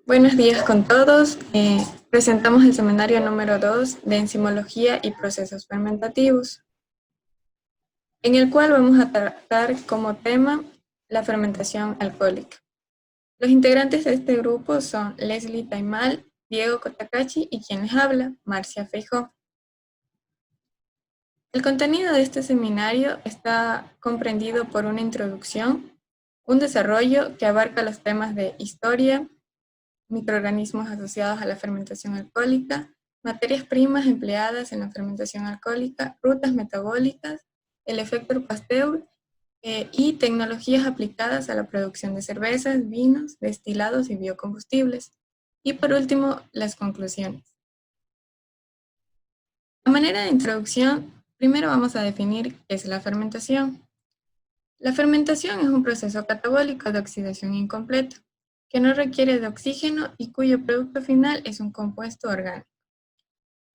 Buenos días con todos. Presentamos el seminario número 2 de enzimología y procesos fermentativos, en el cual vamos a tratar como tema la fermentación alcohólica. Los integrantes de este grupo son Leslie Taimal, Diego Cotacachi y quien les habla, Marcia Feijó. El contenido de este seminario está comprendido por una introducción, un desarrollo que abarca los temas de historia, microorganismos asociados a la fermentación alcohólica, materias primas empleadas en la fermentación alcohólica, rutas metabólicas, el efecto Pasteur y tecnologías aplicadas a la producción de cervezas, vinos, destilados y biocombustibles. Y por último, las conclusiones. A manera de introducción, primero vamos a definir qué es la fermentación. La fermentación es un proceso catabólico de oxidación incompleta, que no requiere de oxígeno y cuyo producto final es un compuesto orgánico.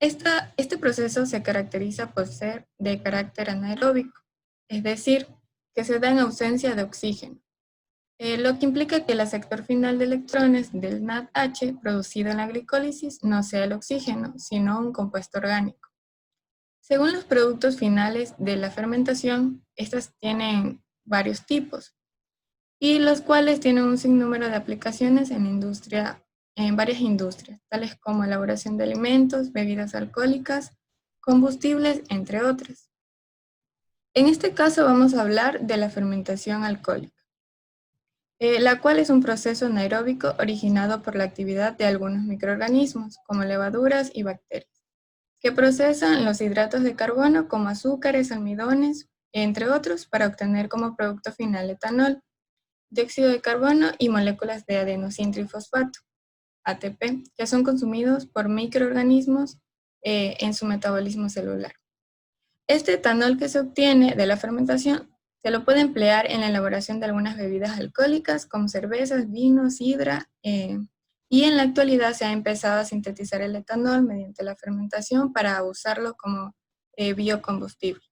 Este proceso se caracteriza por ser de carácter anaeróbico, es decir, que se da en ausencia de oxígeno, lo que implica que el aceptor final de electrones del NADH producido en la glicólisis no sea el oxígeno, sino un compuesto orgánico. Según los productos finales de la fermentación, estas tienen varios tipos, y los cuales tienen un sinnúmero de aplicaciones en varias industrias, tales como elaboración de alimentos, bebidas alcohólicas, combustibles, entre otras. En este caso vamos a hablar de la fermentación alcohólica, la cual es un proceso anaeróbico originado por la actividad de algunos microorganismos, como levaduras y bacterias, que procesan los hidratos de carbono como azúcares, almidones, entre otros, para obtener como producto final etanol, dióxido de carbono y moléculas de adenosintrifosfato, ATP, que son consumidos por microorganismos en su metabolismo celular. Este etanol que se obtiene de la fermentación se lo puede emplear en la elaboración de algunas bebidas alcohólicas como cervezas, vinos, sidra, y en la actualidad se ha empezado a sintetizar el etanol mediante la fermentación para usarlo como biocombustible.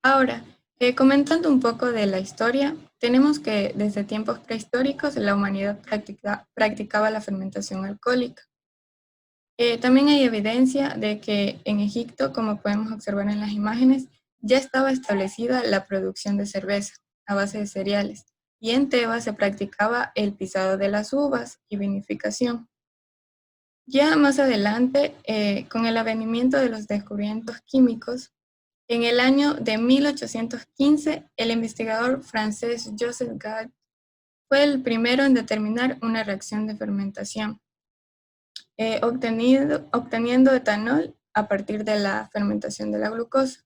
Ahora, comentando un poco de la historia, tenemos que desde tiempos prehistóricos la humanidad practicaba la fermentación alcohólica. También hay evidencia de que en Egipto, como podemos observar en las imágenes, ya estaba establecida la producción de cerveza a base de cereales, y en Tebas se practicaba el pisado de las uvas y vinificación. Ya más adelante, con el advenimiento de los descubrimientos químicos, en el año de 1815, el investigador francés Joseph Gade fue el primero en determinar una reacción de fermentación, obteniendo etanol a partir de la fermentación de la glucosa.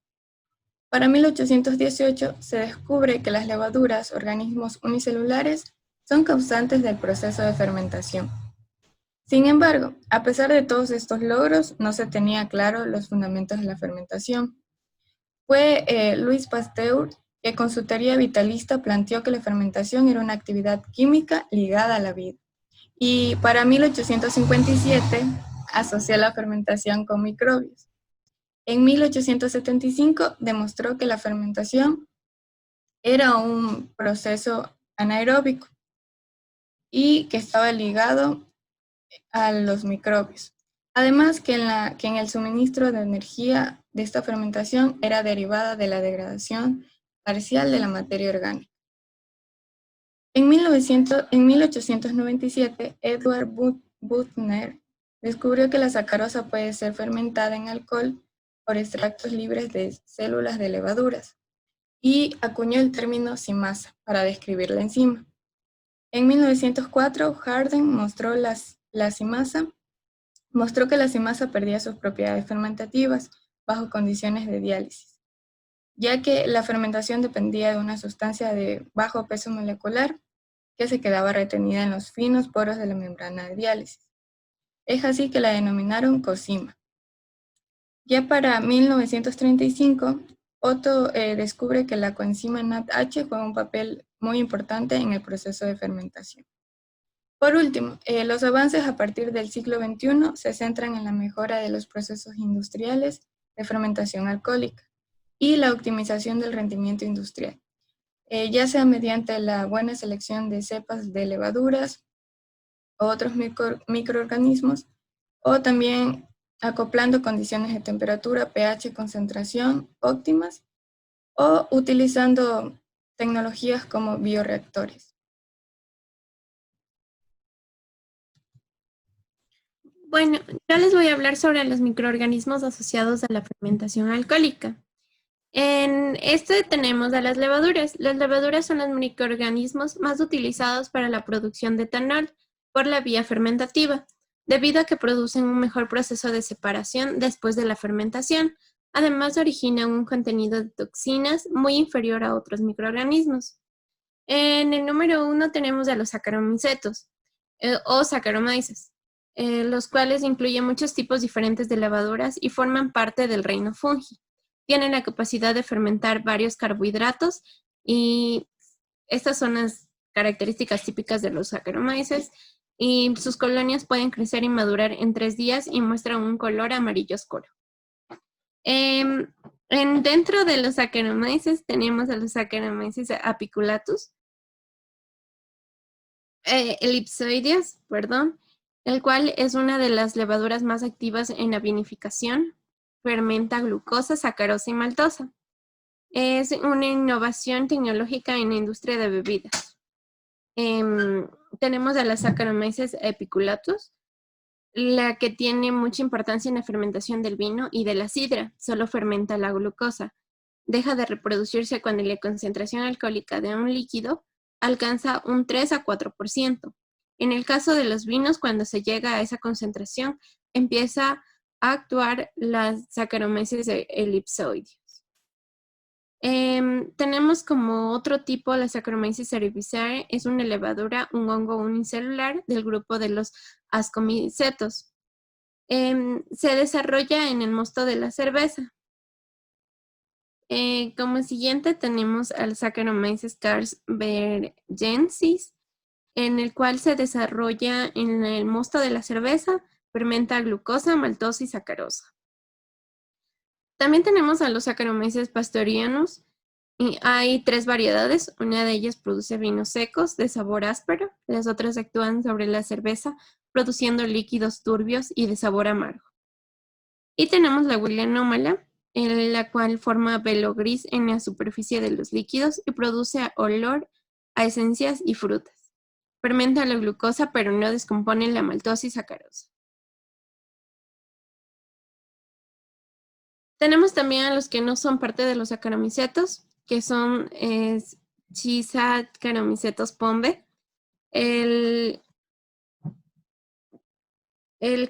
Para 1818 se descubre que las levaduras, organismos unicelulares, son causantes del proceso de fermentación. Sin embargo, a pesar de todos estos logros, no se tenía claro los fundamentos de la fermentación. Fue Louis Pasteur que con su teoría vitalista planteó que la fermentación era una actividad química ligada a la vida. Y para 1857 asoció la fermentación con microbios. En 1875 demostró que la fermentación era un proceso anaeróbico y que estaba ligado a los microbios. Además, que en el suministro de energía de esta fermentación era derivada de la degradación parcial de la materia orgánica. En 1897, Edward Buchner descubrió que la sacarosa puede ser fermentada en alcohol por extractos libres de células de levaduras y acuñó el término cimasa para describir la enzima. En 1904, Harden mostró que la cimasa perdía sus propiedades fermentativas bajo condiciones de diálisis, ya que la fermentación dependía de una sustancia de bajo peso molecular que se quedaba retenida en los finos poros de la membrana de diálisis. Es así que la denominaron cocima. Ya para 1935, Otto descubre que la coenzima NADH juega un papel muy importante en el proceso de fermentación. Por último, los avances a partir del siglo XXI se centran en la mejora de los procesos industriales de fermentación alcohólica y la optimización del rendimiento industrial. ya sea mediante la buena selección de cepas de levaduras o otros microorganismos, o también acoplando condiciones de temperatura, pH, concentración óptimas, o utilizando tecnologías como bioreactores. Bueno, yo les voy a hablar sobre los microorganismos asociados a la fermentación alcohólica. En este tenemos a las levaduras. Las levaduras son los microorganismos más utilizados para la producción de etanol por la vía fermentativa, debido a que producen un mejor proceso de separación después de la fermentación. Además, originan un contenido de toxinas muy inferior a otros microorganismos. En el número 1 tenemos a los Saccharomycetos o Saccharomyces, los cuales incluyen muchos tipos diferentes de levaduras y forman parte del reino fungi. Tienen la capacidad de fermentar varios carbohidratos y estas son las características típicas de los Saccharomyces, y sus colonias pueden crecer y madurar en 3 días y muestran un color amarillo oscuro. Dentro de los Saccharomyces tenemos a los Saccharomyces apiculatus, elipsoides, perdón, el cual es una de las levaduras más activas en la vinificación. Fermenta glucosa, sacarosa y maltosa. Es una innovación tecnológica en la industria de bebidas. Tenemos a las Saccharomyces epiculatus, la que tiene mucha importancia en la fermentación del vino y de la sidra. Solo fermenta la glucosa. Deja de reproducirse cuando la concentración alcohólica de un líquido alcanza un 3 a 4%. En el caso de los vinos, cuando se llega a esa concentración, empieza a actuar las Saccharomyces elipsoides. Tenemos como otro tipo la Saccharomyces cerevisiae, es una levadura, un hongo unicelular del grupo de los ascomicetos. Se desarrolla en el mosto de la cerveza. Como siguiente tenemos al Saccharomyces carsbergensis, en el cual se desarrolla en el mosto de la cerveza, fermenta glucosa, maltosa y sacarosa. También tenemos a los Saccharomyces pastorianus, y hay 3 variedades. Una de ellas produce vinos secos de sabor áspero, las otras actúan sobre la cerveza, produciendo líquidos turbios y de sabor amargo. Y tenemos la huila anómala, en la cual forma velo gris en la superficie de los líquidos y produce olor a esencias y frutas. Fermenta la glucosa, pero no descompone la maltosa y sacarosa. Tenemos también a los que no son parte de los Saccharomycetos, que son Saccharomycetos pombe, el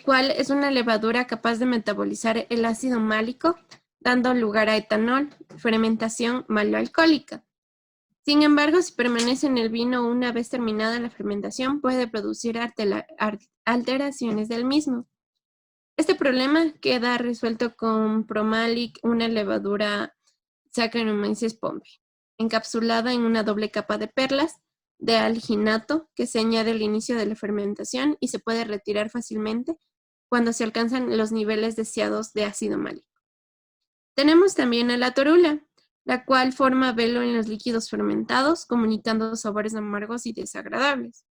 cual es una levadura capaz de metabolizar el ácido málico, dando lugar a etanol, fermentación maloalcohólica. Sin embargo, si permanece en el vino una vez terminada la fermentación, puede producir alteraciones del mismo. Este problema queda resuelto con Promalic, una levadura Saccharomyces pombe, encapsulada en una doble capa de perlas de alginato que se añade al inicio de la fermentación y se puede retirar fácilmente cuando se alcanzan los niveles deseados de ácido málico. Tenemos también a la torula, la cual forma velo en los líquidos fermentados, comunicando sabores amargos y desagradables.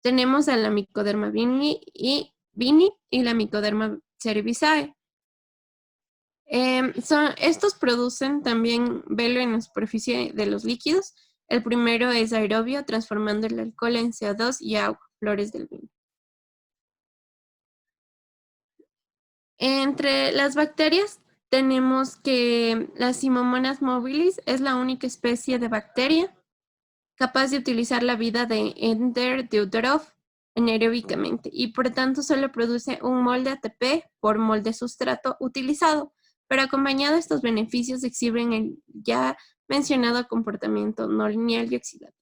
Tenemos a la Mycoderma vini y la Mycoderma cerevisiae. Estos producen también velo en la superficie de los líquidos. El primero es aerobio, transformando el alcohol en CO2 y agua, flores del vino. Entre las bacterias tenemos que la Pseudomonas mobilis es la única especie de bacteria capaz de utilizar la vida de Ender Deuterov anaeróbicamente y por tanto solo produce un mol de ATP por mol de sustrato utilizado, pero acompañado de estos beneficios exhiben el ya mencionado comportamiento no lineal y oxidatorio.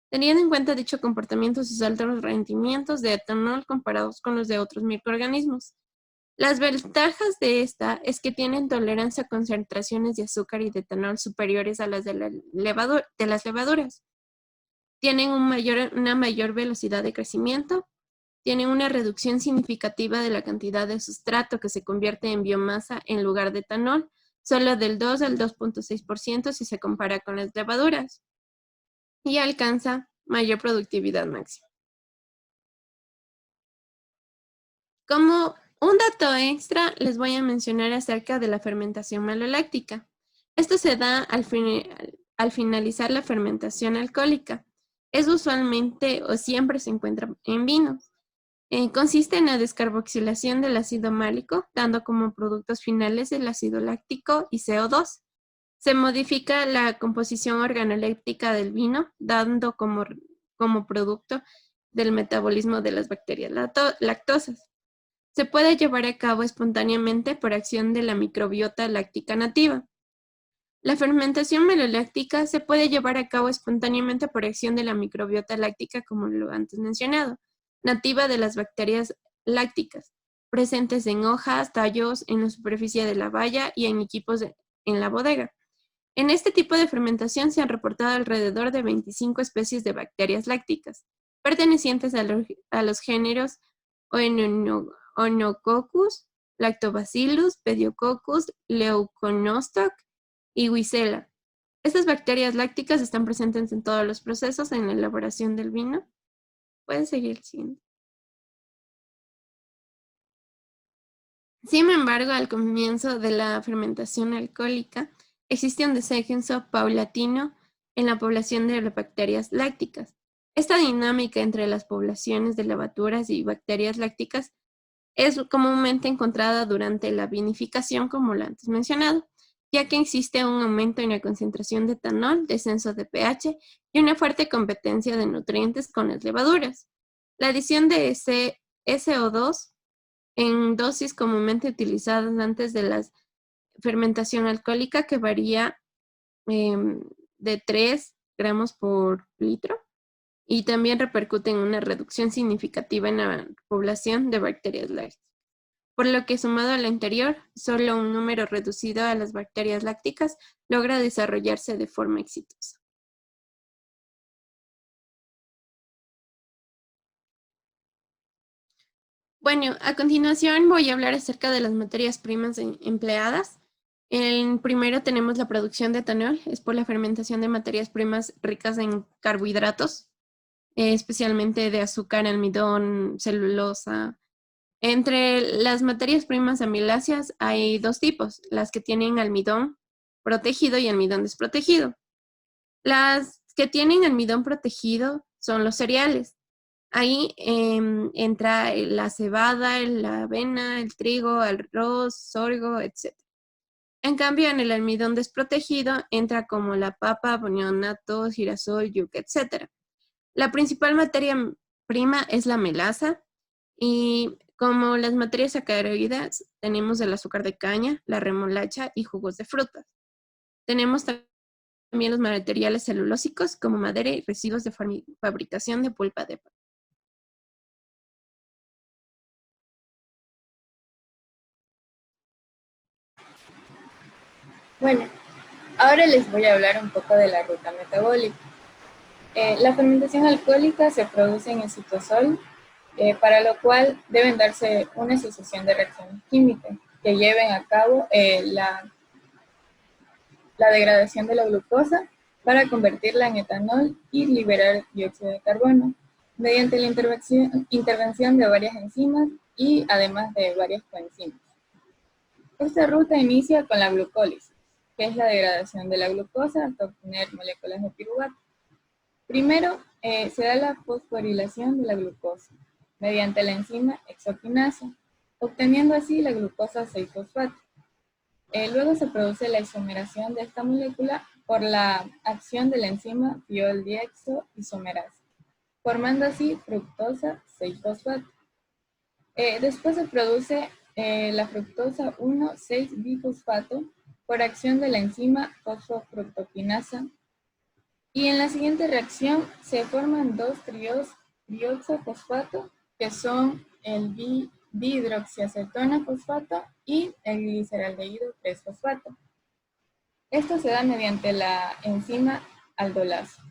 Teniendo en cuenta dicho comportamiento, sus altos rendimientos de etanol comparados con los de otros microorganismos. Las ventajas de esta es que tienen tolerancia a concentraciones de azúcar y de etanol superiores a las de las levaduras. Tienen una mayor velocidad de crecimiento, tienen una reducción significativa de la cantidad de sustrato que se convierte en biomasa en lugar de etanol, solo del 2 al 2.6% si se compara con las levaduras. y alcanza mayor productividad máxima. Como un dato extra, les voy a mencionar acerca de la fermentación maloláctica. Esto se da al finalizar la fermentación alcohólica. Es usualmente o siempre se encuentra en vinos. Consiste en la descarboxilación del ácido málico, dando como productos finales el ácido láctico y CO2. Se modifica la composición organoléptica del vino, dando como producto del metabolismo de las bacterias lactosas. Se puede llevar a cabo espontáneamente por acción de la microbiota láctica nativa. La fermentación maloláctica se puede llevar a cabo espontáneamente por acción de la microbiota láctica, como lo antes mencionado, nativa de las bacterias lácticas, presentes en hojas, tallos, en la superficie de la valla y en equipos en la bodega. En este tipo de fermentación se han reportado alrededor de 25 especies de bacterias lácticas, pertenecientes a los géneros Oenococcus, Lactobacillus, Pediococcus, Leuconostoc y Wisela. Estas bacterias lácticas están presentes en todos los procesos en la elaboración del vino. Pueden seguir el siguiente. Sin embargo, al comienzo de la fermentación alcohólica, existe un descenso paulatino en la población de las bacterias lácticas. Esta dinámica entre las poblaciones de levaturas y bacterias lácticas es comúnmente encontrada durante la vinificación, como lo antes mencionado, ya que existe un aumento en la concentración de etanol, descenso de pH y una fuerte competencia de nutrientes con las levaduras. La adición de SO2 en dosis comúnmente utilizadas antes de la fermentación alcohólica, que varía de 3 gramos por litro, y también repercute en una reducción significativa en la población de bacterias lácticas. Por lo que, sumado a lo anterior, solo un número reducido a las bacterias lácticas logra desarrollarse de forma exitosa. Bueno, a continuación voy a hablar acerca de las materias primas empleadas. Primero tenemos la producción de etanol, es por la fermentación de materias primas ricas en carbohidratos, especialmente de azúcar, almidón, celulosa. Entre las materias primas amiláceas hay dos tipos, las que tienen almidón protegido y almidón desprotegido. Las que tienen almidón protegido son los cereales. Ahí entra la cebada, la avena, el trigo, el arroz, sorgo, etc. En cambio, en el almidón desprotegido entra como la papa, boniato, girasol, yuca, etc. La principal materia prima es la melaza y como las materias sacaroides tenemos el azúcar de caña, la remolacha y jugos de frutas. Tenemos también los materiales celulósicos como madera y residuos de fabricación de pulpa de papa. Bueno, ahora les voy a hablar un poco de la ruta metabólica. La fermentación alcohólica se produce en el citosol, para lo cual deben darse una sucesión de reacciones químicas que lleven a cabo la degradación de la glucosa para convertirla en etanol y liberar dióxido de carbono, mediante la intervención de varias enzimas y además de varias coenzimas. Esta ruta inicia con la glucólisis, que es la degradación de la glucosa hasta obtener moléculas de piruvato. Primero, se da la fosforilación de la glucosa mediante la enzima hexoquinasa, obteniendo así la glucosa 6-fosfato. Luego se produce la isomeración de esta molécula por la acción de la enzima thiol-diexoisomerasa, formando así fructosa 6-fosfato. Después se produce la fructosa 1,6-bifosfato por acción de la enzima fosfofructoquinasa. Y en la siguiente reacción se forman dos trioxofosfato, que son el dihidroxiacetona fosfato y el gliceraldehído 3-fosfato. Esto se da mediante la enzima aldolasa.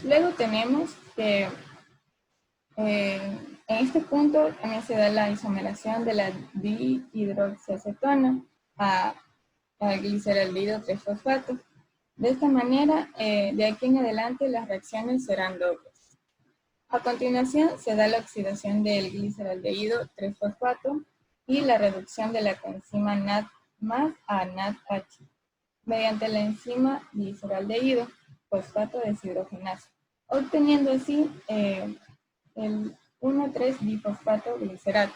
Luego tenemos que en este punto también se da la isomeración de la dihidroxiacetona a, al gliceraldehído 3-fosfato. De esta manera, de aquí en adelante las reacciones serán dobles. A continuación se da la oxidación del gliceraldehído 3-fosfato y la reducción de la coenzima NAD+ a NADH mediante la enzima gliceraldehído fosfato deshidrogenasa, obteniendo así el 1,3-difosfato glicerato.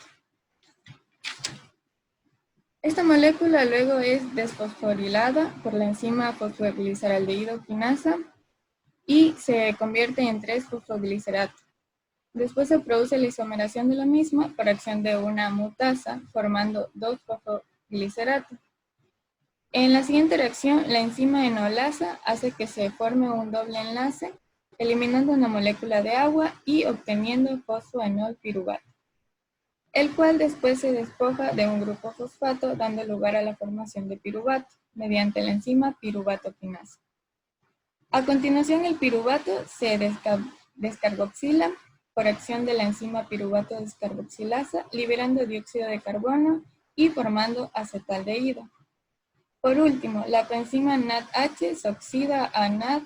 Esta molécula luego es desfosforilada por la enzima fosfogliceraldehído quinasa y se convierte en 3-fosfoglicerato. Después se produce la isomeración de la misma por acción de una mutasa, formando 2-fosfoglicerato. En la siguiente reacción, la enzima enolasa hace que se forme un doble enlace, eliminando una molécula de agua y obteniendo fosfoenolpiruvato, el cual después se despoja de un grupo fosfato, dando lugar a la formación de piruvato, mediante la enzima piruvato quinasa. A continuación, el piruvato se descarboxila por acción de la enzima piruvato descarboxilasa, liberando dióxido de carbono y formando acetaldehído. Por último, la coenzima NADH se oxida a NAD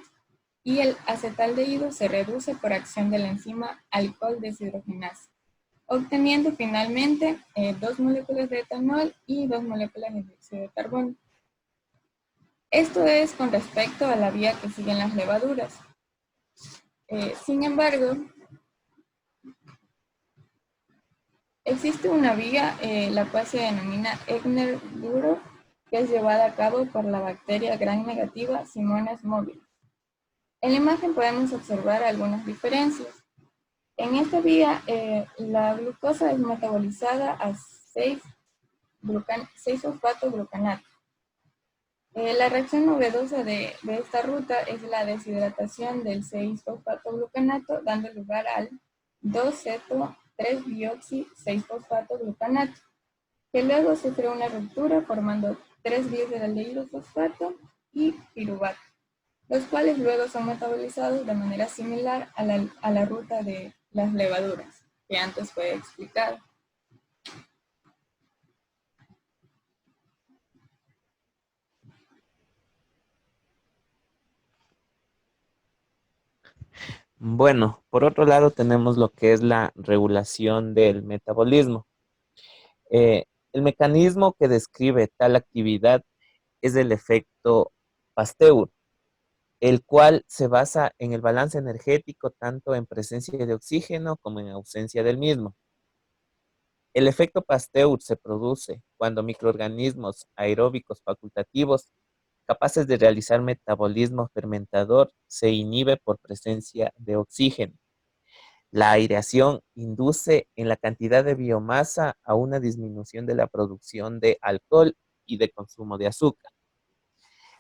y el acetaldehído se reduce por acción de la enzima alcohol deshidrogenasa, obteniendo finalmente 2 moléculas de etanol y 2 moléculas de dióxido de carbono. Esto es con respecto a la vía que siguen las levaduras. Sin embargo, existe una vía, la cual se denomina Eckner-Duro, que es llevada a cabo por la bacteria gram negativa Simonas mobilis. En la imagen podemos observar algunas diferencias. En esta vía, la glucosa es metabolizada a 6-fosfato-glucanato. La reacción novedosa de esta ruta es la deshidratación del 6-fosfato-glucanato, dando lugar al 2-ceto-3-dioxi-6-fosfato-glucanato, que luego sufre una ruptura formando 3-gliceraldehído-fosfato y piruvato, los cuales luego son metabolizados de manera similar a la ruta de las levaduras, que antes fue explicada. Bueno, por otro lado tenemos lo que es la regulación del metabolismo. Eh, el mecanismo que describe tal actividad es el efecto Pasteur, el cual se basa en el balance energético tanto en presencia de oxígeno como en ausencia del mismo. El efecto Pasteur se produce cuando microorganismos aeróbicos facultativos capaces de realizar metabolismo fermentador se inhibe por presencia de oxígeno. La aireación induce en la cantidad de biomasa a una disminución de la producción de alcohol y de consumo de azúcar.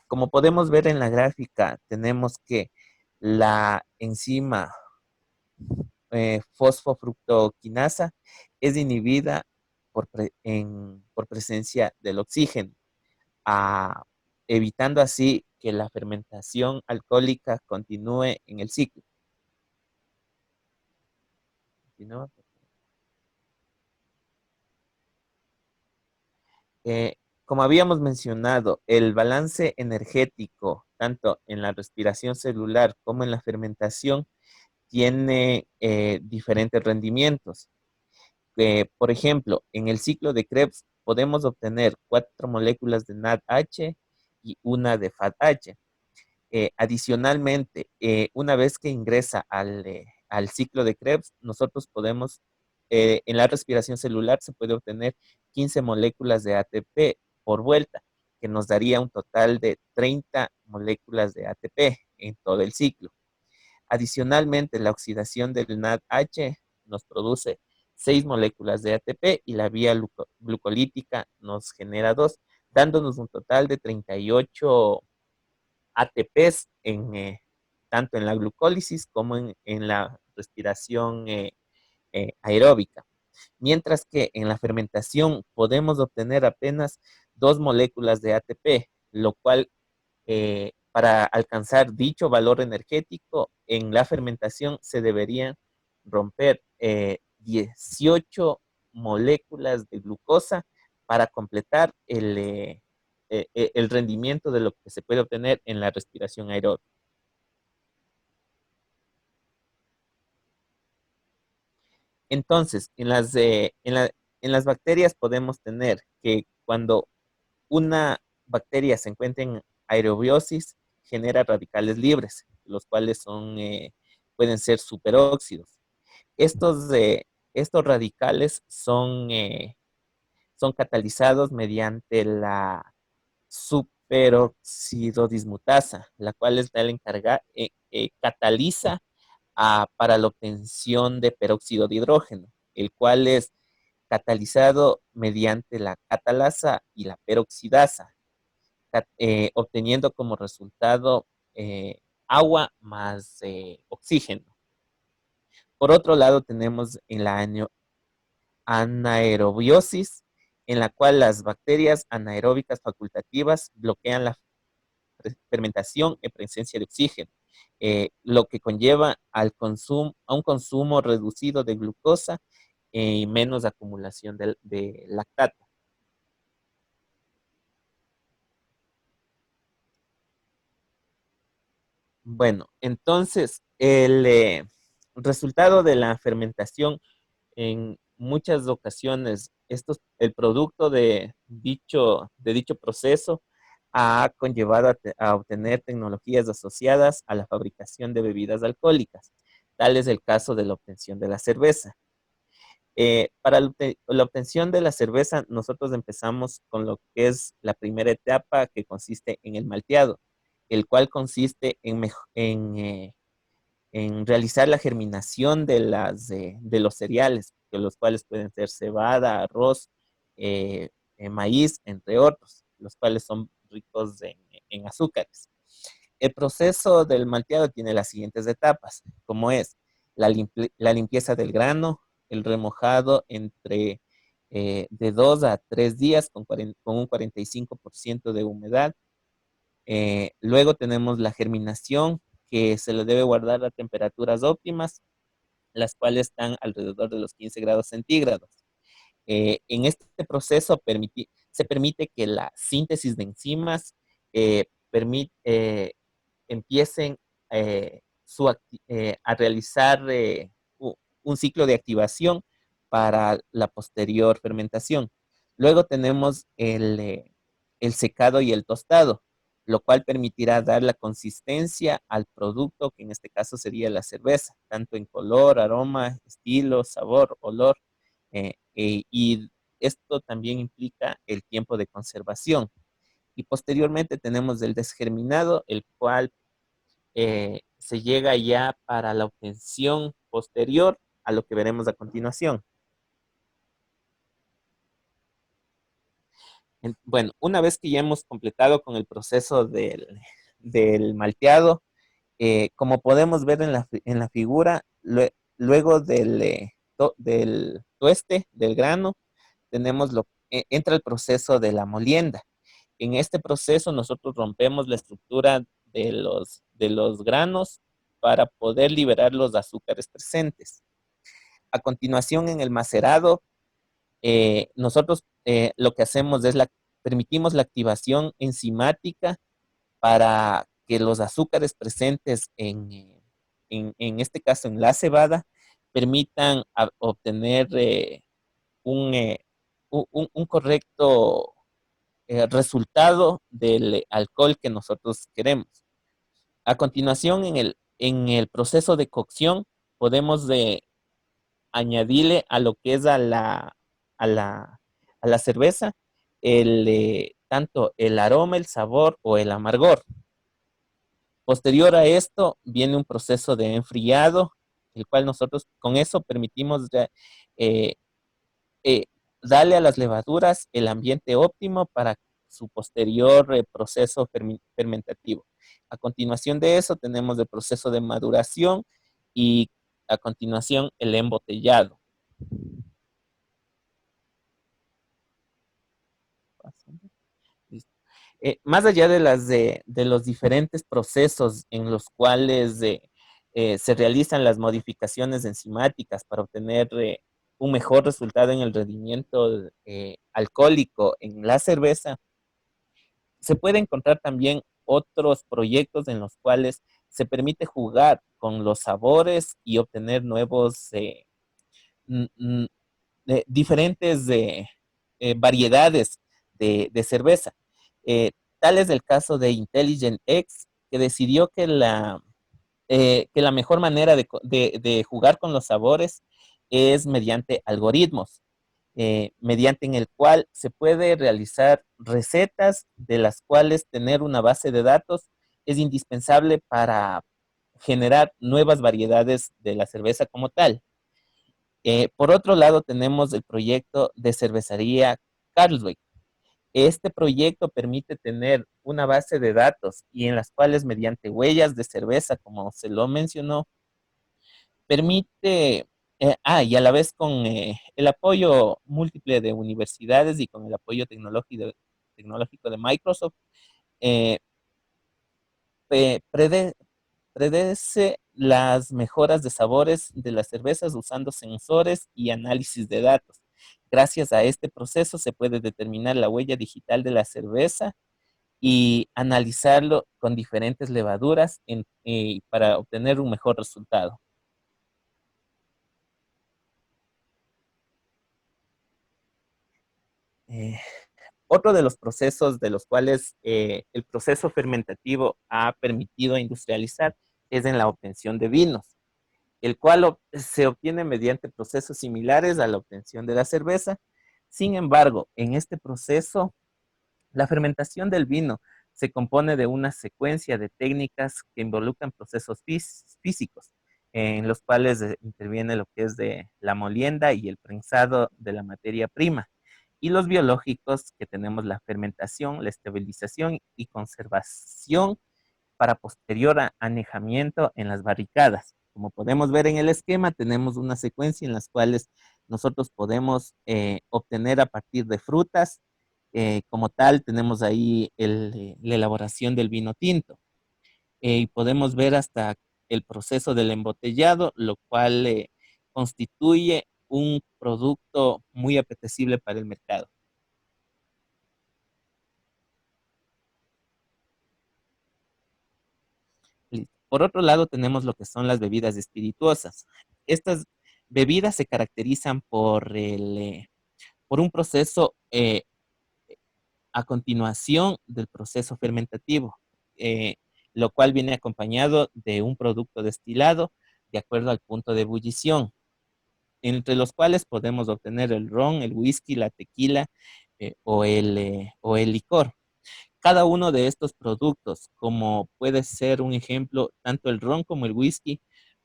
Como podemos ver en la gráfica, tenemos que la enzima fosfofructoquinasa es inhibida por presencia del oxígeno, a- evitando así que la fermentación alcohólica continúe en el ciclo. Continúa. Eh, Como habíamos mencionado, el balance energético, tanto en la respiración celular como en la fermentación, tiene diferentes rendimientos. Por ejemplo, en el ciclo de Krebs podemos obtener 4 moléculas de NADH y una de FADH. Adicionalmente, una vez que ingresa al ciclo de Krebs, nosotros podemos, en la respiración celular se puede obtener 15 moléculas de ATP por vuelta, que nos daría un total de 30 moléculas de ATP en todo el ciclo. Adicionalmente, la oxidación del NADH nos produce 6 moléculas de ATP y la vía glucolítica nos genera 2, dándonos un total de 38 ATPs tanto en la glucólisis como en la respiración aeróbica. Mientras que en la fermentación podemos obtener apenas 2 moléculas de ATP, lo cual para alcanzar dicho valor energético en la fermentación se deberían romper 18 moléculas de glucosa para completar el rendimiento de lo que se puede obtener en la respiración aeróbica. Entonces, en las bacterias podemos tener que cuando una bacteria se encuentra en aerobiosis, genera radicales libres, los cuales pueden ser superóxidos. Estos, estos radicales son catalizados mediante la superoxidodismutasa, la cual es la cataliza para la obtención de peróxido de hidrógeno, el cual es catalizado mediante la catalasa y la peroxidasa, obteniendo como resultado agua más oxígeno. Por otro lado, tenemos en la anaerobiosis, en la cual las bacterias anaeróbicas facultativas bloquean la fermentación en presencia de oxígeno, lo que conlleva a un consumo reducido de glucosa y menos acumulación de lactato. Bueno, entonces el resultado de la fermentación en muchas ocasiones, el producto de dicho proceso ha conllevado a obtener tecnologías asociadas a la fabricación de bebidas alcohólicas. Tal es el caso de la obtención de la cerveza. Para la obtención de la cerveza, nosotros empezamos con lo que es la primera etapa, que consiste en el malteado, el cual consiste en realizar la germinación de los cereales, que los cuales pueden ser cebada, arroz, maíz, entre otros, los cuales son ricos en azúcares. El proceso del malteado tiene las siguientes etapas, como es la limpieza del grano, el remojado de 2 a 3 días con un 45% de humedad. Luego tenemos la germinación, que se le debe guardar a temperaturas óptimas, las cuales están alrededor de los 15 grados centígrados. En este proceso se permite que la síntesis de enzimas eh, empiecen a realizar un ciclo de activación para la posterior fermentación. Luego tenemos el secado y el tostado, lo cual permitirá dar la consistencia al producto, que en este caso sería la cerveza, tanto en color, aroma, estilo, sabor, olor, y esto también implica el tiempo de conservación. Y posteriormente tenemos el desgerminado, el cual se llega ya para la obtención posterior a lo que veremos a continuación. Bueno, una vez que ya hemos completado con el proceso del malteado, como podemos ver en la figura, luego del tueste del grano, entra el proceso de la molienda. En este proceso nosotros rompemos la estructura de los granos para poder liberar los azúcares presentes. A continuación, en el macerado, nosotros lo que hacemos es permitimos la activación enzimática para que los azúcares presentes en este caso en la cebada, permitan obtener un, un correcto resultado del alcohol que nosotros queremos. A continuación, en el proceso de cocción, podemos añadirle a lo que es a la, a la cerveza tanto el aroma, el sabor o el amargor. Posterior a esto viene un proceso de enfriado, el cual nosotros con eso permitimos eh, eh, darle a las levaduras el ambiente óptimo para su posterior proceso fermentativo. A continuación de eso tenemos el proceso de maduración y a continuación el embotellado. Más allá de los diferentes procesos en los cuales se realizan las modificaciones enzimáticas para obtener un mejor resultado en el rendimiento alcohólico en la cerveza, Se puede encontrar también otros proyectos en los cuales se permite jugar con los sabores y obtener nuevos, diferentes variedades de cerveza. Eh, Tal es el caso de Intelligent X, que decidió que la mejor manera de jugar con los sabores es mediante algoritmos, mediante en el cual se puede realizar recetas de las cuales tener una base de datos es indispensable para generar nuevas variedades de la cerveza como tal. Por otro lado, tenemos el proyecto de cervecería Carlsberg. Este proyecto permite tener una base de datos y en las cuales mediante huellas de cerveza, como se lo mencionó, permite, y a la vez con el apoyo múltiple de universidades y con el apoyo tecnológico de Microsoft, eh, prede- predece las mejoras de sabores de las cervezas usando sensores y análisis de datos. Gracias a este proceso se puede determinar la huella digital de la cerveza y analizarlo con diferentes levaduras para obtener un mejor resultado. Eh, Otro de los procesos de los cuales el proceso fermentativo ha permitido industrializar es en la obtención de vinos, el cual se obtiene mediante procesos similares a la obtención de la cerveza. Sin embargo, en este proceso, la fermentación del vino se compone de una secuencia de técnicas que involucran procesos físicos, en los cuales interviene lo que es de la molienda y el prensado de la materia prima, y los biológicos, que tenemos la fermentación, la estabilización y conservación para posterior anejamiento en las barricadas. Como podemos ver en el esquema, tenemos una secuencia en las cuales nosotros podemos obtener a partir de frutas. Como tal, tenemos ahí la elaboración del vino tinto. Y podemos ver hasta el proceso del embotellado, lo cual constituye un producto muy apetecible para el mercado. Listo. Por otro lado, tenemos lo que son las bebidas espirituosas. Estas bebidas se caracterizan por un proceso a continuación del proceso fermentativo, eh, lo cual viene acompañado de un producto destilado de acuerdo al punto de ebullición, entre los cuales podemos obtener el ron, el whisky, la tequila o el licor. Cada uno de estos productos, como puede ser un ejemplo, tanto el ron como el whisky,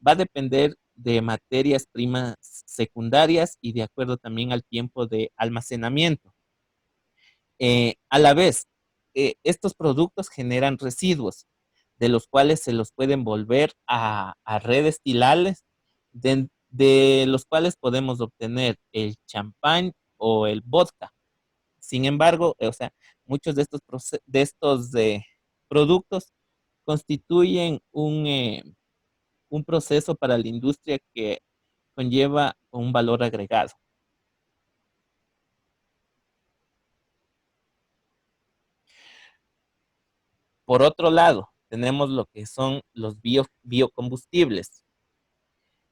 va a depender de materias primas secundarias y de acuerdo también al tiempo de almacenamiento. A la vez, estos productos generan residuos, de los cuales se los pueden volver a redestilables, de los cuales podemos obtener el champán o el vodka. Sin embargo, o sea, muchos de estos productos constituyen un proceso para la industria que conlleva un valor agregado. Por otro lado, tenemos lo que son los biocombustibles.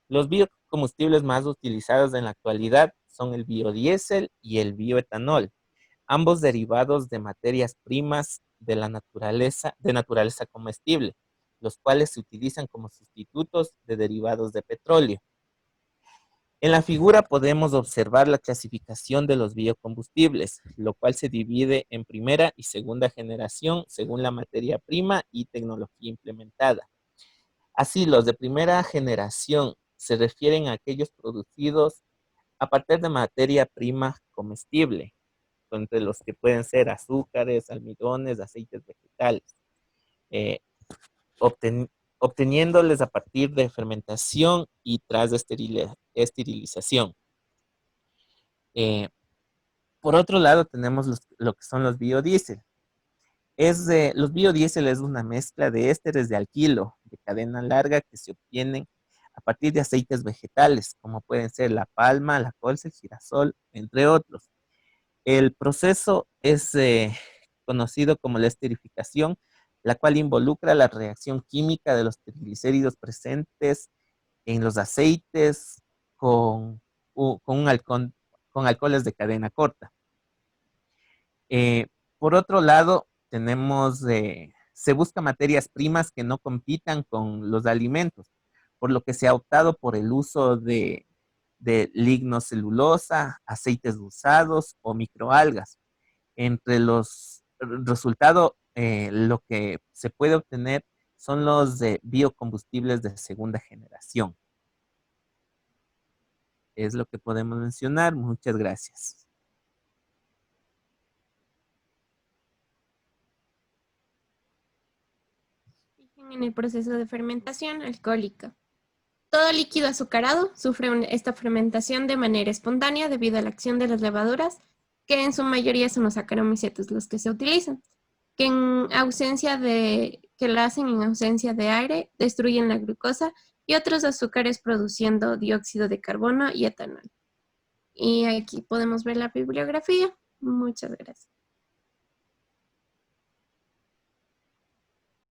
Los biocombustibles más utilizados en la actualidad son el biodiesel y el bioetanol, ambos derivados de materias primas de naturaleza comestible, los cuales se utilizan como sustitutos de derivados de petróleo. En la figura podemos observar la clasificación de los biocombustibles, lo cual se divide en primera y segunda generación según la materia prima y tecnología implementada. Así, los de primera generación se refieren a aquellos producidos a partir de materia prima comestible, entre los que pueden ser azúcares, almidones, aceites vegetales, eh, obten- obteniéndoles a partir de fermentación y tras de esterilización. Eh, por otro lado, tenemos lo que son los biodiesel. Los biodiesel es una mezcla de ésteres de alquilo de cadena larga que se obtienen a partir de aceites vegetales, como pueden ser la palma, la colza, el girasol, entre otros. El proceso conocido como la esterificación, la cual involucra la reacción química de los triglicéridos presentes en los aceites con alcoholes de cadena corta. Por otro lado, se busca materias primas que no compitan con los alimentos, por lo que se ha optado por el uso de lignocelulosa, aceites usados o microalgas. Entre los resultados, lo que se puede obtener son los de biocombustibles de segunda generación. Es lo que podemos mencionar. Muchas gracias. En el proceso de fermentación alcohólica. Todo líquido azucarado sufre esta fermentación de manera espontánea debido a la acción de las levaduras, que en su mayoría son los Saccharomycetus los que se utilizan, que la hacen en ausencia de aire, destruyen la glucosa y otros azúcares produciendo dióxido de carbono y etanol. Y aquí podemos ver la bibliografía. Muchas gracias.